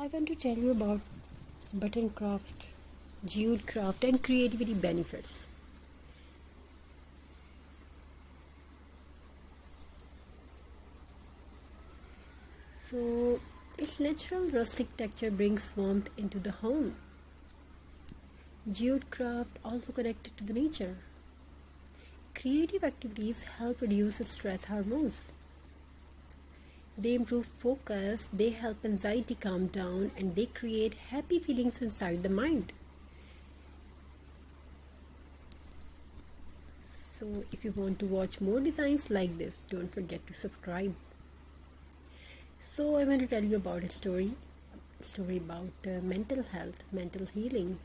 I want to tell you about button craft, jute craft, and creativity benefits. So, its natural rustic texture brings warmth into the home. Jute craft also connected to the nature. Creative activities help reduce stress hormones. They improve focus, they help anxiety calm down, and they create happy feelings inside the mind. So, if you want to watch more designs like this, don't forget to subscribe. So, I want to tell you about a story about mental health, mental healing.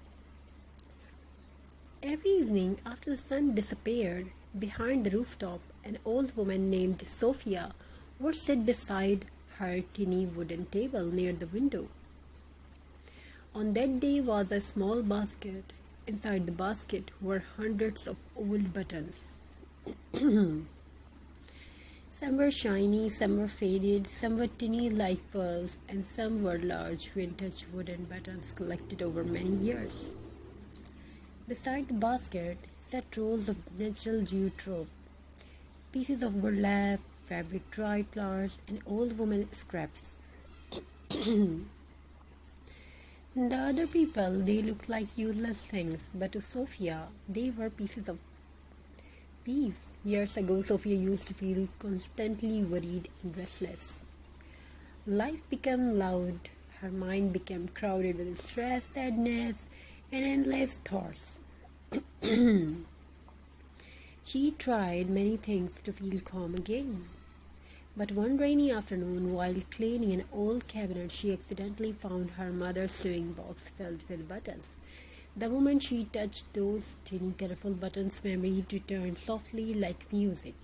Every evening after the sun disappeared, behind the rooftop, an old woman named Sophia would sit beside her tiny wooden table near the window. On that day was a small basket. Inside the basket were hundreds of old buttons. Some were shiny, some were faded, some were tiny like pearls, and some were large vintage wooden buttons collected over many years. Beside the basket sat rolls of natural jute rope, pieces of burlap, fabric dried flowers, and old woman scraps. The other people, they looked like useless things, but to Sophia, they were pieces of peace. Years ago, Sophia used to feel constantly worried and restless. Life became loud, her mind became crowded with stress, sadness, and endless thoughts. She tried many things to feel calm again. But one rainy afternoon, while cleaning an old cabinet, she accidentally found her mother's sewing box filled with buttons. The moment she touched those tiny colorful buttons, memory returned softly like music.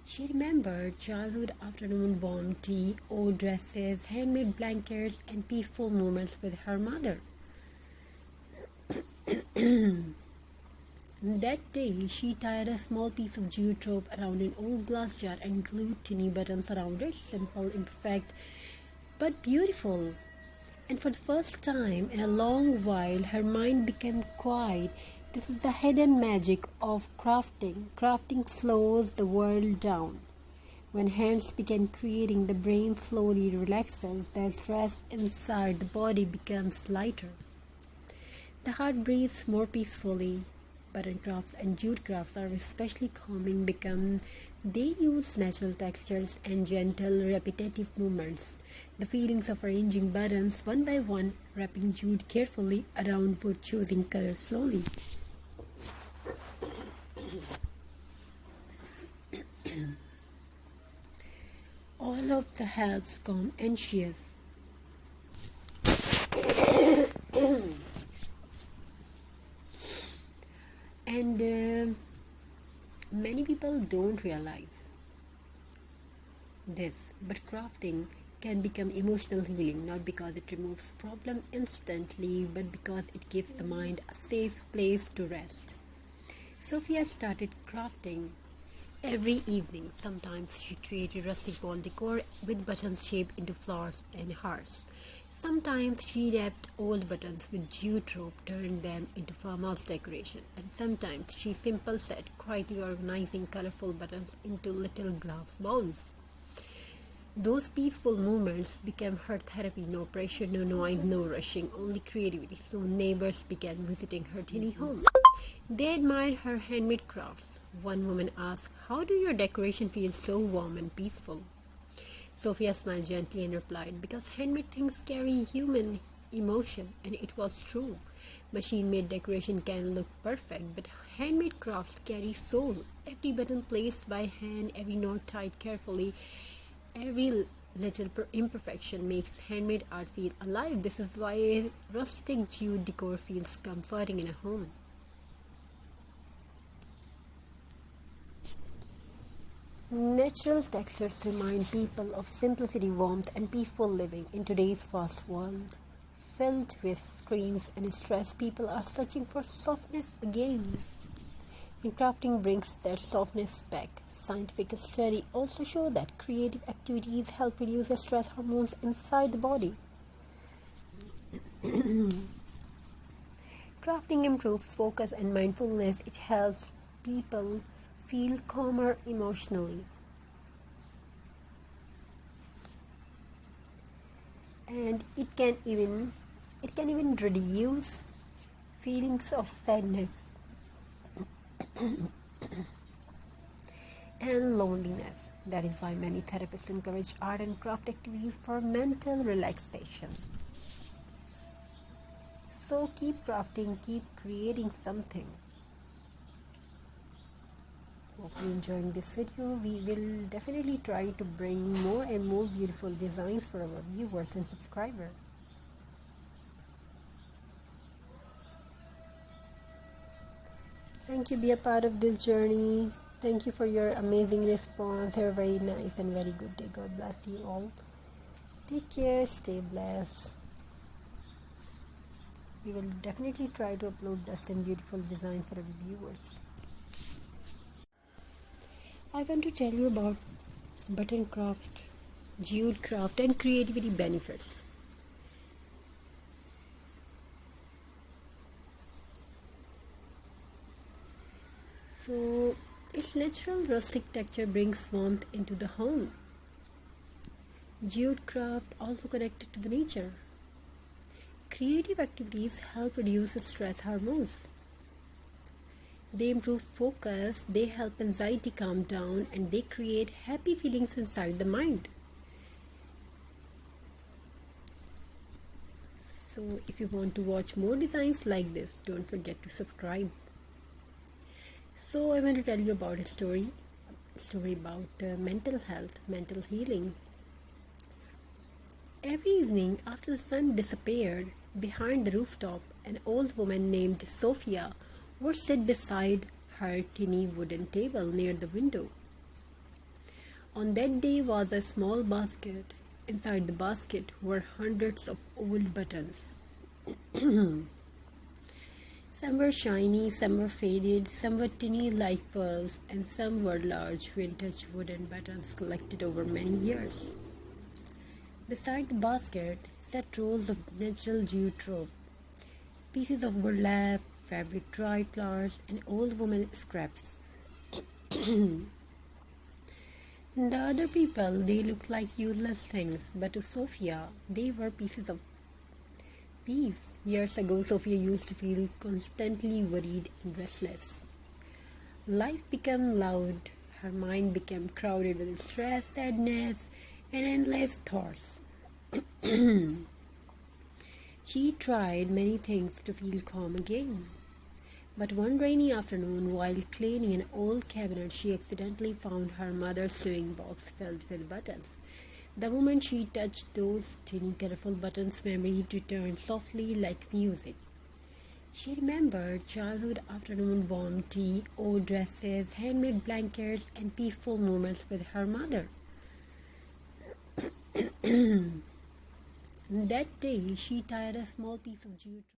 She remembered childhood afternoon warm tea, old dresses, handmade blankets, and peaceful moments with her mother. That day, she tied a small piece of jute rope around an old glass jar and glued tiny buttons around it. Simple, imperfect, but beautiful. And for the first time in a long while, her mind became quiet. This is the hidden magic of crafting. Crafting slows the world down. When hands begin creating, the brain slowly relaxes. The stress inside the body becomes lighter. The heart breathes more peacefully. Button crafts and jute crafts are especially calming because they use natural textures and gentle, repetitive movements. The feelings of arranging buttons one by one, wrapping jute carefully around wood, choosing colors slowly. All of the helps calm anxious. And many people don't realize this, but crafting can become emotional healing, not because it removes problem instantly, but because it gives the mind a safe place to rest. Sophia started crafting every evening. Sometimes she created rustic wall decor with buttons shaped into flowers and hearts. Sometimes she wrapped old buttons with jute rope, turned them into farmhouse decoration. And sometimes she simply sat quietly organizing colorful buttons into little glass bowls. Those peaceful moments became her therapy. No pressure, no noise, no rushing, only creativity. Soon neighbors began visiting her tiny home. They admired her handmade crafts. One woman asked, "How do your decoration feel so warm and peaceful?" Sophia smiled gently and replied, "Because handmade things carry human emotion," and it was true. Machine-made decoration can look perfect, but handmade crafts carry soul. Every button placed by hand, every knot tied carefully, every little imperfection makes handmade art feel alive. This is why rustic jute decor feels comforting in a home. Natural textures remind people of simplicity, warmth, and peaceful living in today's fast world. Filled with screens and stress, people are searching for softness again. And crafting brings that softness back. Scientific studies also show that creative activities help reduce the stress hormones inside the body. Crafting improves focus and mindfulness. It helps people feel calmer emotionally. And it can even reduce feelings of sadness and loneliness. That is why many therapists encourage art and craft activities for mental relaxation. So keep crafting, keep creating something. Hope you enjoying this video. We will definitely try to bring more and more beautiful designs for our viewers and subscribers. Thank you, be a part of this journey. Thank you for your amazing response. Have a very nice and very good day. God bless you all. Take care, stay blessed. We will definitely try to upload best and beautiful design for our viewers. I want to tell you about button craft, jute craft and creativity benefits. So its natural rustic texture brings warmth into the home. Jute craft also connected to the nature. Creative activities help reduce stress hormones. They improve focus, they help anxiety calm down, and they create happy feelings inside the mind. So if you want to watch more designs like this, don't forget to subscribe. So I want to tell you about a story about mental health, mental healing. Every evening after the sun disappeared behind the rooftop, an old woman named Sophia would sit beside her tiny wooden table near the window. On that day was a small basket. Inside the basket were hundreds of old buttons. Some were shiny, some were faded, some were tiny like pearls, and some were large vintage wooden buttons collected over many years. Beside the basket sat rolls of natural jute rope, pieces of burlap, fabric dried flowers, and old woman scraps. The other people, they looked like useless things, but to Sophia, they were pieces of peace. Years ago, Sophia used to feel constantly worried and restless. Life became loud. Her mind became crowded with stress, sadness, and endless thoughts. She tried many things to feel calm again. But one rainy afternoon, while cleaning an old cabinet, she accidentally found her mother's sewing box filled with buttons. The moment she touched those tiny colorful buttons, memory returned softly like music. She remembered childhood afternoon warm tea, old dresses, handmade blankets, and peaceful moments with her mother. That day, she tied a small piece of jute